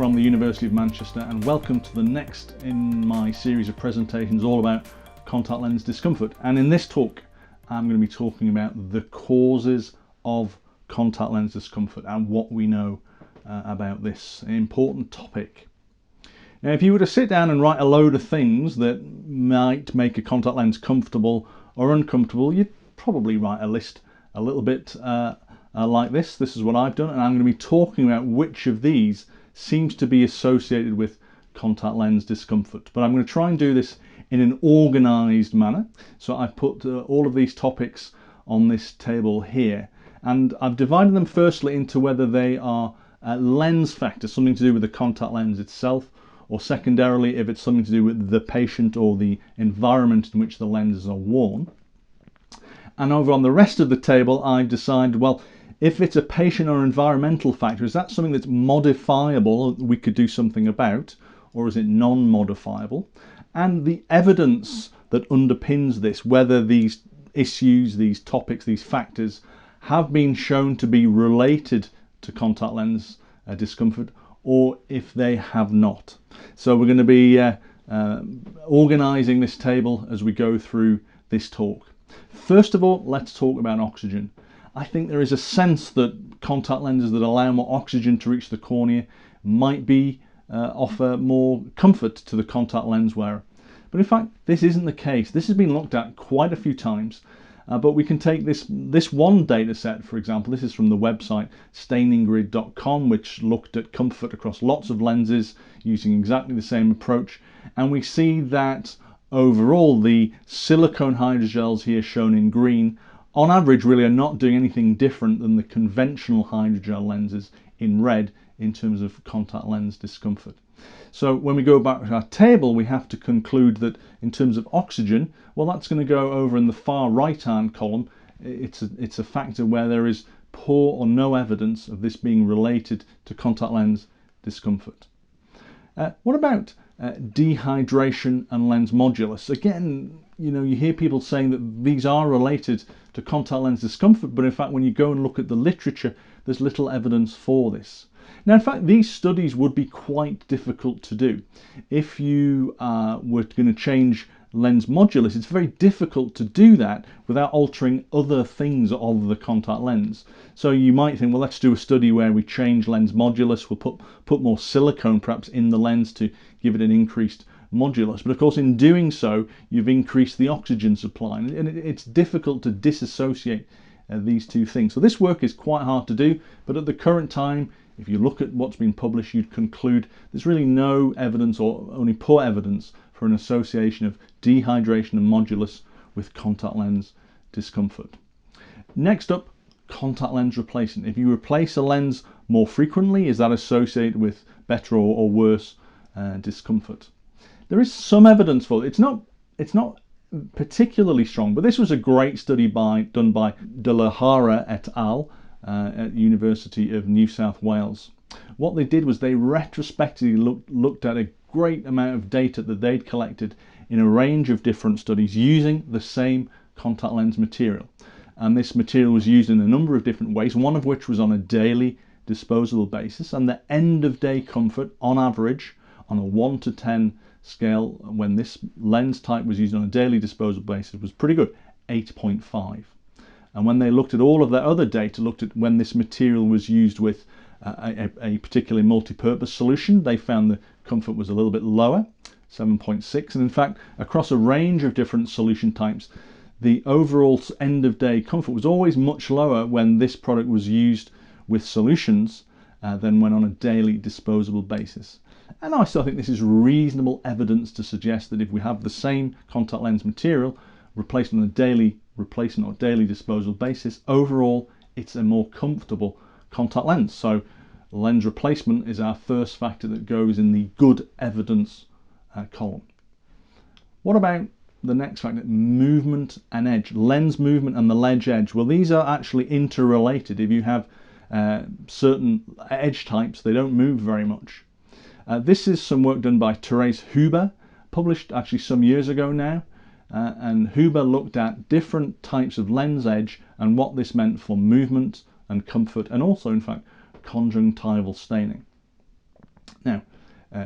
from the University of Manchester, and welcome to the next in my series of presentations all about contact lens discomfort. And in this talk I'm going to be talking about the causes of contact lens discomfort and what we know about this important topic. Now, if you were to sit down and write a load of things that might make a contact lens comfortable or uncomfortable, you'd probably write a list a little bit like this. This is what I've done, and I'm going to be talking about which of these seems to be associated with contact lens discomfort. But I'm going to try and do this in an organized manner. So I've put all of these topics on this table here, and I've divided them firstly into whether they are lens factors, something to do with the contact lens itself, or secondarily if it's something to do with the patient or the environment in which the lenses are worn. And over on the rest of the table I've decided, well, if it's a patient or environmental factor, is that something that's modifiable we could do something about, or is it non-modifiable? And the evidence that underpins this, whether these issues, these topics, these factors have been shown to be related to contact lens discomfort, or if they have not. So we're going to be organizing this table as we go through this talk. First of all, let's talk about oxygen. I think there is a sense that contact lenses that allow more oxygen to reach the cornea might offer more comfort to the contact lens wearer. But in fact, this isn't the case. This has been looked at quite a few times. But we can take this one data set, for example. This is from the website staininggrid.com, which looked at comfort across lots of lenses using exactly the same approach. And we see that overall the silicone hydrogels here shown in green on average really are not doing anything different than the conventional hydrogel lenses in red in terms of contact lens discomfort. So when we go back to our table, we have to conclude that in terms of oxygen, well, that's going to go over in the far right hand column. It's a factor where there is poor or no evidence of this being related to contact lens discomfort. What about dehydration and lens modulus? Again, you hear people saying that these are related to contact lens discomfort, but in fact when you go and look at the literature, there's little evidence for this. Now, in fact, these studies would be quite difficult to do. If you were going to change lens modulus, it's very difficult to do that without altering other things of the contact lens. So you might think, well, let's do a study where we change lens modulus, we'll put more silicone perhaps in the lens to give it an increased modulus. But of course, in doing so, you've increased the oxygen supply, and it's difficult to disassociate these two things. So this work is quite hard to do, but at the current time, if you look at what's been published, you'd conclude there's really no evidence, or only poor evidence, for an association of dehydration and modulus with contact lens discomfort. Next up, contact lens replacement. If you replace a lens more frequently, is that associated with better or worse discomfort? There is some evidence for it. It's not particularly strong, but this was a great study done by De La Hara et al. At the University of New South Wales. What they did was they retrospectively looked at a great amount of data that they'd collected in a range of different studies using the same contact lens material. And this material was used in a number of different ways, one of which was on a daily disposable basis, and the end of day comfort on average on a 1 to 10 scale when this lens type was used on a daily disposable basis was pretty good, 8.5. And when they looked at all of their other data, looked at when this material was used with a particular multi-purpose solution, they found the comfort was a little bit lower, 7.6. And in fact, across a range of different solution types, the overall end of day comfort was always much lower when this product was used with solutions than when on a daily disposable basis. And I still think this is reasonable evidence to suggest that if we have the same contact lens material replaced on a daily replacement or daily disposable basis, overall it's a more comfortable contact lens. So lens replacement is our first factor that goes in the good evidence column. What about the next factor, movement and edge? Lens movement and the ledge edge, well, these are actually interrelated. If you have certain edge types, they don't move very much. This is some work done by Therese Huber, published actually some years ago now. And Huber looked at different types of lens edge and what this meant for movement and comfort, and also in fact conjunctival staining. Now,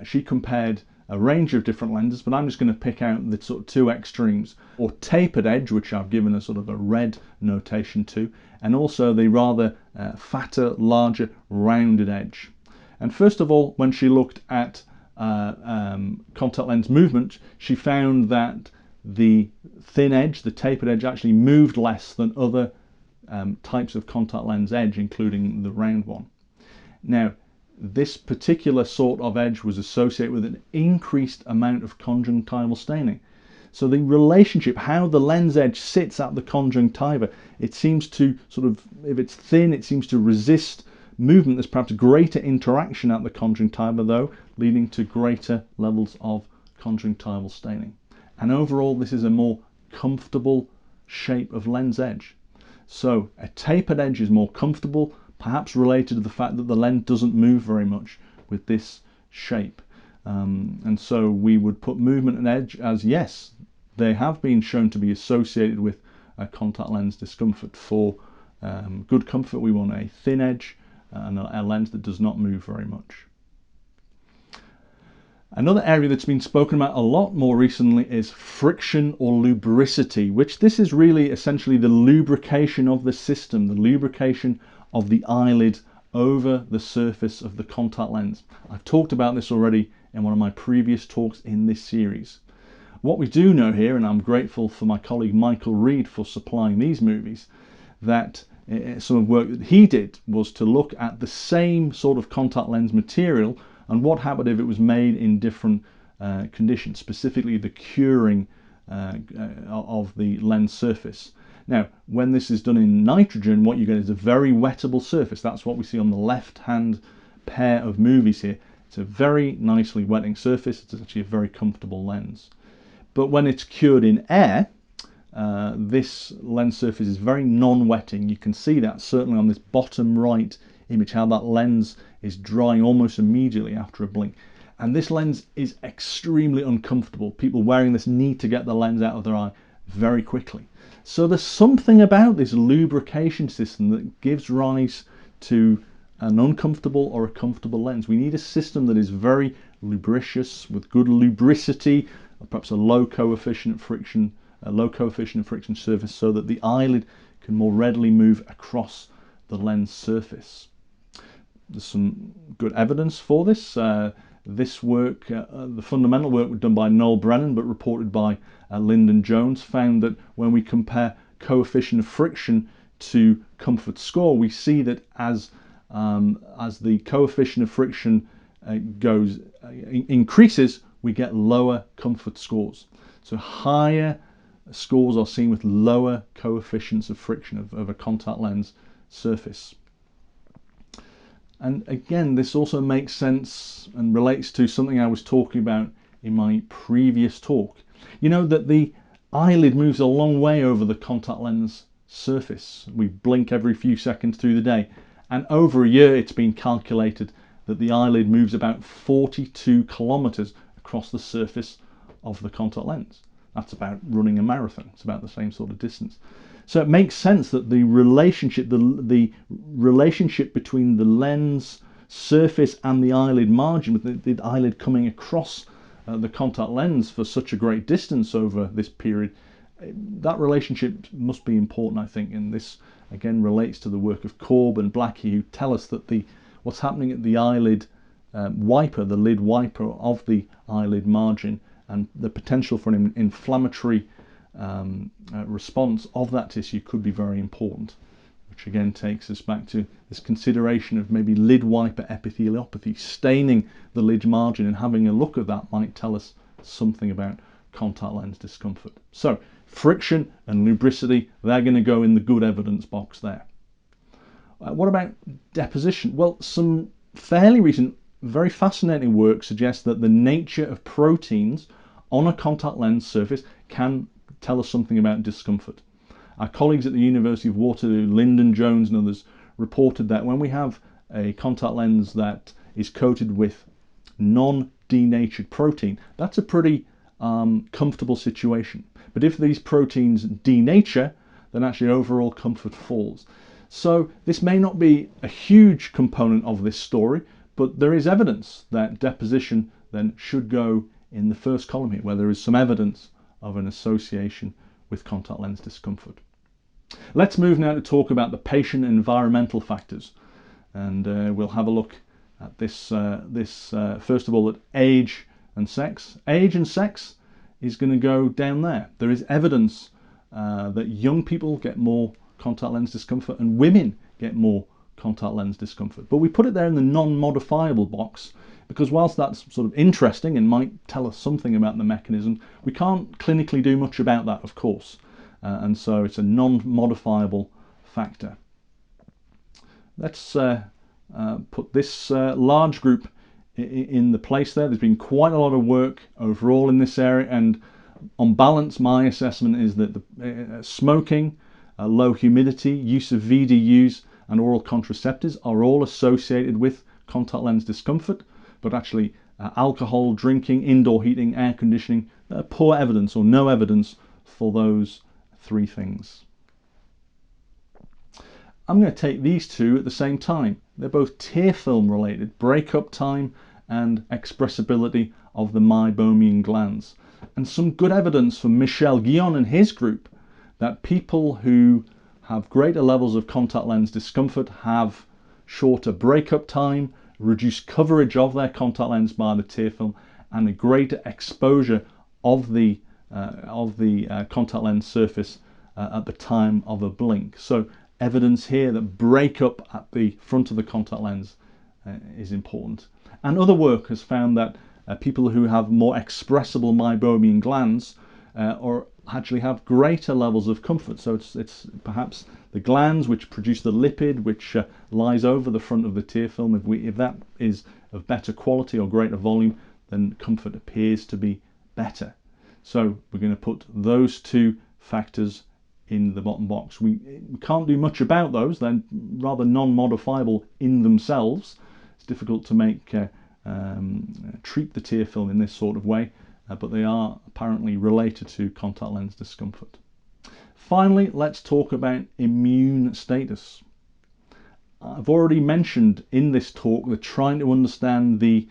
She compared a range of different lenses, but I'm just going to pick out the sort of two extremes, or tapered edge, which I've given a sort of a red notation to, and also the rather fatter, larger, rounded edge. And first of all, when she looked at contact lens movement, she found that the thin edge, the tapered edge, actually moved less than other types of contact lens edge, including the round one. Now, this particular sort of edge was associated with an increased amount of conjunctival staining. So the relationship, how the lens edge sits at the conjunctiva, it seems to sort of, if it's thin, it seems to resist movement. There's perhaps greater interaction at the conjunctiva though, leading to greater levels of conjunctival staining. And overall, this is a more comfortable shape of lens edge. So a tapered edge is more comfortable, perhaps related to the fact that the lens doesn't move very much with this shape. And so we would put movement and edge as, yes, they have been shown to be associated with contact lens discomfort. For good comfort, we want a thin edge and a lens that does not move very much. Another area that's been spoken about a lot more recently is friction or lubricity, which this is really essentially the lubrication of the system, the lubrication of the eyelid over the surface of the contact lens. I've talked about this already in one of my previous talks in this series. What we do know here, and I'm grateful for my colleague Michael Reed for supplying these movies, that some of the work that he did was to look at the same sort of contact lens material and what happened if it was made in different conditions, specifically the curing of the lens surface. Now, when this is done in nitrogen, what you get is a very wettable surface. That's what we see on the left-hand pair of movies here. It's a very nicely wetting surface. It's actually a very comfortable lens. But when it's cured in air, this lens surface is very non-wetting. You can see that certainly on this bottom right image, how that lens is drying almost immediately after a blink. And this lens is extremely uncomfortable. People wearing this need to get the lens out of their eye very quickly. So there's something about this lubrication system that gives rise to an uncomfortable or a comfortable lens. We need a system that is very lubricious, with good lubricity, or perhaps a low coefficient of friction surface, so that the eyelid can more readily move across the lens surface. There's some good evidence for this. This work, the fundamental work was done by Noel Brennan but reported by Lyndon Jones, found that when we compare coefficient of friction to comfort score, we see that as the coefficient of friction increases, we get lower comfort scores. So higher scores are seen with lower coefficients of friction of a contact lens surface. And again, this also makes sense and relates to something I was talking about in my previous talk. You know that the eyelid moves a long way over the contact lens surface. We blink every few seconds through the day, and over a year it's been calculated that the eyelid moves about 42 kilometers across the surface of the contact lens. That's about running a marathon. It's about the same sort of distance. So it makes sense that the relationship between the lens surface and the eyelid margin, with the eyelid coming across the contact lens for such a great distance over this period, that relationship must be important, I think. And this again relates to the work of Korb and Blackie, who tell us that what's happening at the eyelid wiper, the lid wiper of the eyelid margin, and the potential for an inflammatory response of that tissue could be very important, which again takes us back to this consideration of maybe lid wiper epitheliopathy. Staining the lid margin and having a look at that might tell us something about contact lens discomfort. So friction and lubricity, they're going to go in the good evidence box there. What about deposition? Well, some fairly recent, very fascinating work suggests that the nature of proteins on a contact lens surface can tell us something about discomfort. Our colleagues at the University of Waterloo, Lyndon Jones and others, reported that when we have a contact lens that is coated with non-denatured protein, that's a pretty comfortable situation. But if these proteins denature, then actually overall comfort falls. So this may not be a huge component of this story, But there is evidence that deposition then should go in the first column here, where there is some evidence of an association with contact lens discomfort. Let's move now to talk about the patient environmental factors, and we'll have a look at this, first of all, at age and sex. Age and sex is going to go down there. There is evidence that young people get more contact lens discomfort and women get more contact lens discomfort. But we put it there in the non-modifiable box because whilst that's sort of interesting and might tell us something about the mechanism, we can't clinically do much about that, of course. And so it's a non-modifiable factor. Let's put this large group in the place there. There's been quite a lot of work overall in this area, and on balance my assessment is that the smoking, low humidity, use of VDUs and oral contraceptives are all associated with contact lens discomfort, but actually alcohol, drinking, indoor heating, air conditioning, poor evidence or no evidence for those three things. I'm going to take these two at the same time. They're both tear film related, breakup time and expressibility of the meibomian glands. And some good evidence from Michel Guillon and his group that people who have greater levels of contact lens discomfort have shorter breakup time, reduced coverage of their contact lens by the tear film, and a greater exposure of the contact lens surface at the time of a blink. So evidence here that breakup at the front of the contact lens is important. And other work has found that people who have more expressible meibomian glands or actually have greater levels of comfort. So it's perhaps the glands which produce the lipid which lies over the front of the tear film. If that is of better quality or greater volume, then comfort appears to be better. So we're going to put those two factors in the bottom box. We can't do much about those. They're rather non-modifiable in themselves. It's difficult to make treat the tear film in this sort of way, but they are apparently related to contact lens discomfort. Finally, let's talk about immune status. I've already mentioned in this talk that trying to understand the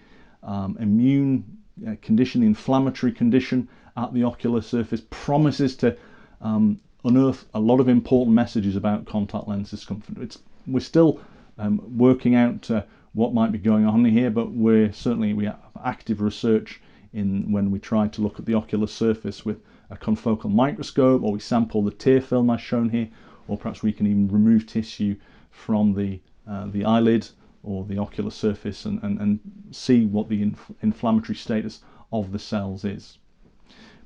immune condition, the inflammatory condition at the ocular surface promises to unearth a lot of important messages about contact lens discomfort. We're still working out what might be going on here, but we have active research when we try to look at the ocular surface with a confocal microscope, or we sample the tear film as shown here, or perhaps we can even remove tissue from the eyelid or the ocular surface and see what the inflammatory status of the cells is.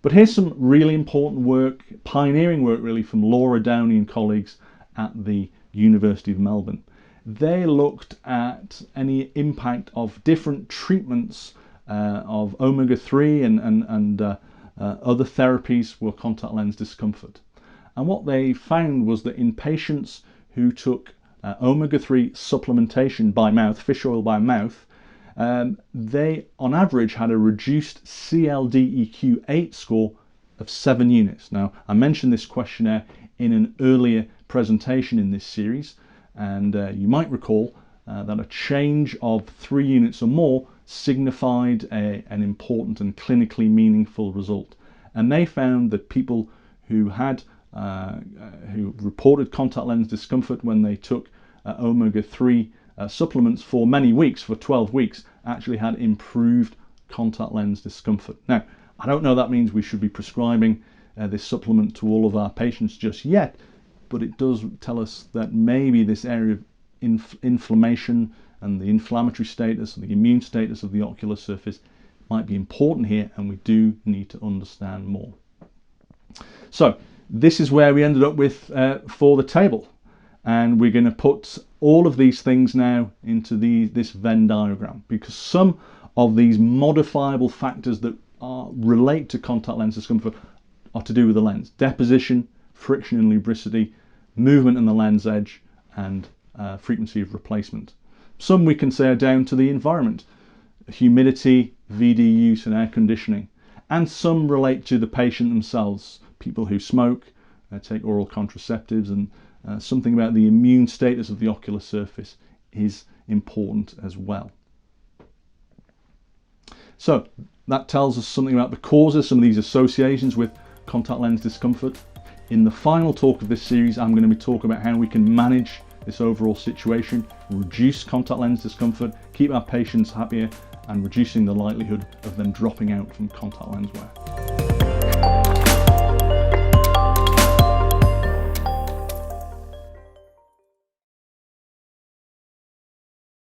But here's some really important work, pioneering work really, from Laura Downey and colleagues at the University of Melbourne. They looked at any impact of different treatments of omega-3 and other therapies for contact lens discomfort. And what they found was that in patients who took omega-3 supplementation by mouth, fish oil by mouth, they on average had a reduced CLDEQ8 score of 7 units. Now, I mentioned this questionnaire in an earlier presentation in this series, and you might recall that a change of 3 units or more signified an important and clinically meaningful result. And they found that people who had who reported contact lens discomfort when they took omega-3 supplements for many weeks, for 12 weeks, actually had improved contact lens discomfort. Now, I don't know that means we should be prescribing this supplement to all of our patients just yet, but it does tell us that maybe this area of inflammation and the inflammatory status and the immune status of the ocular surface might be important here, and we do need to understand more. So this is where we ended up with for the table, and we're going to put all of these things now into this Venn diagram, because some of these modifiable factors that relate to contact lens discomfort are to do with the lens: deposition, friction and lubricity, movement in the lens edge, and frequency of replacement. Some we can say are down to the environment: humidity, VD use and air conditioning. And some relate to the patient themselves: people who smoke, take oral contraceptives, and something about the immune status of the ocular surface is important as well. So that tells us something about the causes, some of these associations with contact lens discomfort. In the final talk of this series, I'm going to be talking about how we can manage this overall situation, reduce contact lens discomfort, keep our patients happier, and reducing the likelihood of them dropping out from contact lens wear.